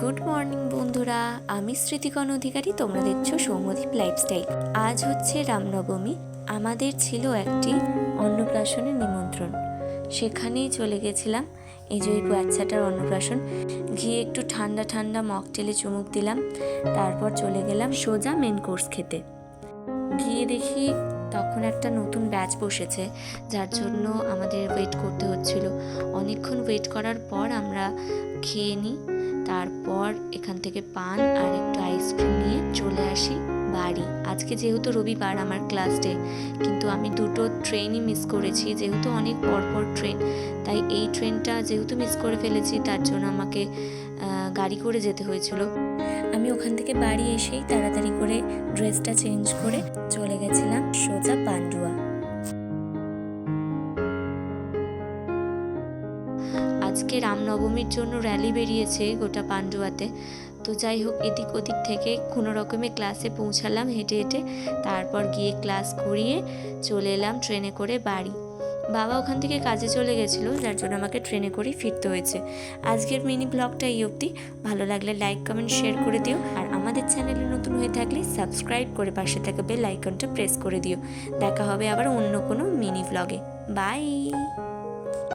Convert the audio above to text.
Good morning বন্ধুরা, আমি স্মৃতিকণ অধিকারী। তোমরা দেখছো সৌম্যদীপ লাইফস্টাইল। আজ হচ্ছে রামনবমী। আমাদের ছিল একটি অন্নপ্রাশনের নিমন্ত্রণ, সেখানেই চলে গেছিলাম। এই যে ওই বাচ্চাটার অন্নপ্রাশন। গিয়ে একটু ঠান্ডা ঠান্ডা মকটেলে চুমুক দিলাম, তারপর চলে গেলাম সোজা মেন কোর্স খেতে। গিয়ে দেখি তখন একটা নতুন ব্যাচ বসেছে, যার জন্য আমাদের ওয়েট করতে হচ্ছিল। অনেকক্ষণ ওয়েট করার পর আমরা খেয়ে নিই, তারপর এখান থেকে পান আর একটু আইসক্রিম নিয়ে চলে আসি বাড়ি। আজকে যেহেতু রবিবার আমার ক্লাস ডে, কিন্তু আমি দুটো ট্রেনই মিস করেছি, যেহেতু অনেক পরপর ট্রেন। তাই এই ট্রেনটা যেহেতু মিস করে ফেলেছি, তার জন্য আমাকে গাড়ি করে যেতে হয়েছিল। আমি ওখান থেকে বাড়ি এসেই তাড়াতাড়ি করে ড্রেসটা চেঞ্জ করে চলে গেছিলাম সোজা পান্ডুয়া। আজকে রামনবমীর জন্য র্যালি বেরিয়েছে গোটা পান্ডুয়াতে। তো যাই হোক, এদিক ওদিক থেকে কোনো রকমে ক্লাসে পৌঁছালাম হেঁটে হেঁটে। তারপর গিয়ে ক্লাস করিয়ে চলে এলাম ট্রেনে করে বাড়ি। বাবা ওখান থেকে কাজে চলে গেছিলো, যার জন্য আমাকে ট্রেনে করেই ফিরতে হয়েছে। আজকের মিনি ব্লগটা এই অবধি। ভালো লাগলে লাইক কমেন্ট শেয়ার করে দিও, আর আমাদের চ্যানেলে নতুন হয়ে থাকলে সাবস্ক্রাইব করে পাশে থাকা বেল আইকনটা প্রেস করে দিও। দেখা হবে আবার অন্য কোনো মিনি ব্লগে। বাই।